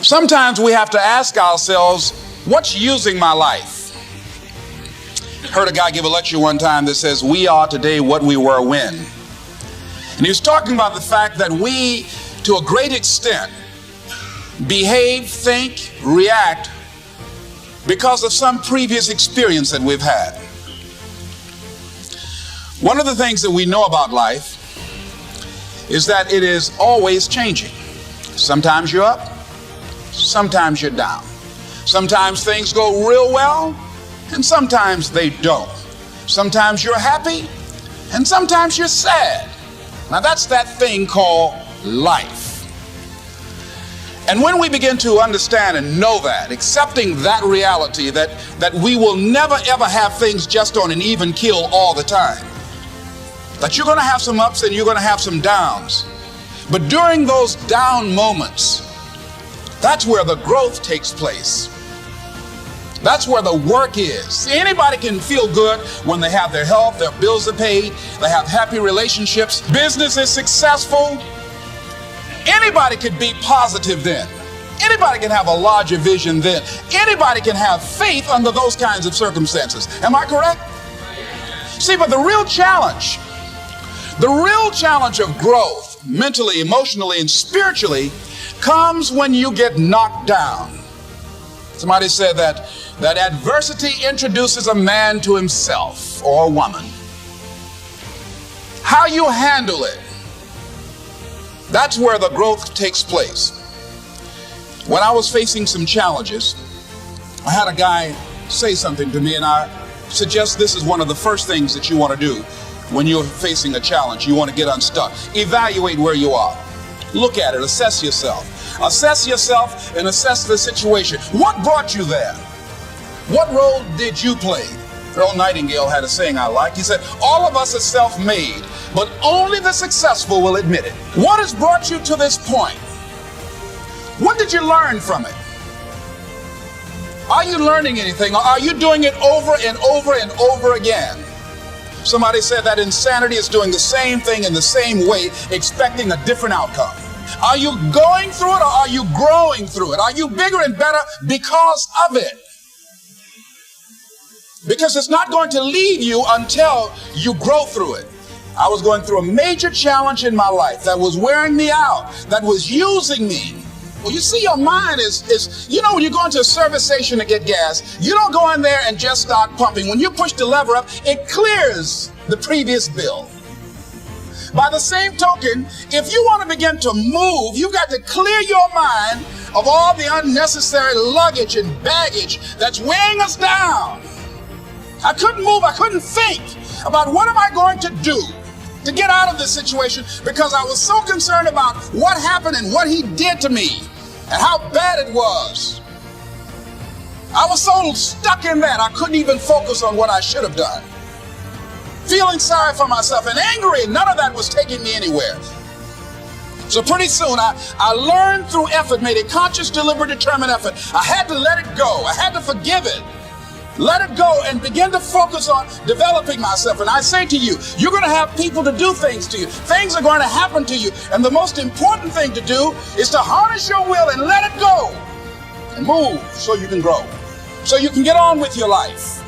Sometimes we have to ask ourselves, what's using my life? Heard a guy give a lecture one time that says, we are today what we were when. And he was talking about the fact that we, to a great extent, behave, think, react because of some previous experience that we've had. One of the things that we know about life is that it is always changing. Sometimes you're up, sometimes you're down. Sometimes things go real well, and sometimes they don't. Sometimes you're happy, and sometimes you're sad. Now that's that thing called life. And when we begin to understand and know that, accepting that reality that we will never ever have things just on an even keel all the time, that you're going to have some ups and you're going to have some downs, but during those down moments, that's where the growth takes place. That's where the work is. See, anybody can feel good when they have their health, their bills are paid, they have happy relationships, business is successful. Anybody could be positive then. Anybody can have a larger vision then. Anybody can have faith under those kinds of circumstances. Am I correct? See, but the real challenge of growth, mentally, emotionally, and spiritually, comes when you get knocked down. Somebody said that adversity introduces a man to himself or a woman. How you handle it, that's where the growth takes place. When I was facing some challenges, I had a guy say something to me, and I suggest this is one of the first things that you want to do when you're facing a challenge. You want to get unstuck. Evaluate where you are. Look at it. Assess yourself. Assess yourself and assess the situation. What brought you there? What role did you play? Earl Nightingale had a saying I like. He said, all of us are self-made, but only the successful will admit it. What has brought you to this point? What did you learn from it? Are you learning anything, or are you doing it over and over and over again? Somebody said that insanity is doing the same thing in the same way, expecting a different outcome. Are you going through it, or are you growing through it? Are you bigger and better because of it? Because it's not going to leave you until you grow through it. I was going through a major challenge in my life that was wearing me out, that was using me. Well, you see, your mind is, you know, when you go into a service station to get gas, you don't go in there and just start pumping. When you push the lever up, it clears the previous bill. By the same token, if you want to begin to move, you've got to clear your mind of all the unnecessary luggage and baggage that's weighing us down. I couldn't move, I couldn't think about what am I going to do to get out of this situation, because I was so concerned about what happened and what he did to me and how bad it was. I was so stuck in that I couldn't even focus on what I should have done. Feeling sorry for myself and angry, none of that was taking me anywhere. So pretty soon I learned through effort, made a conscious, deliberate, determined effort. I had to let it go. I had to forgive it. Let it go and begin to focus on developing myself. And I say to you, you're going to have people to do things to you. Things are going to happen to you. And the most important thing to do is to harness your will and let it go and move so you can grow, so you can get on with your life.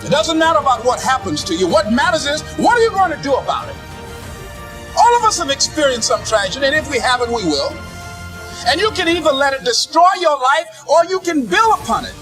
It doesn't matter about what happens to you. What matters is, what are you going to do about it? All of us have experienced some tragedy, and if we haven't, we will. And you can either let it destroy your life, or you can build upon it.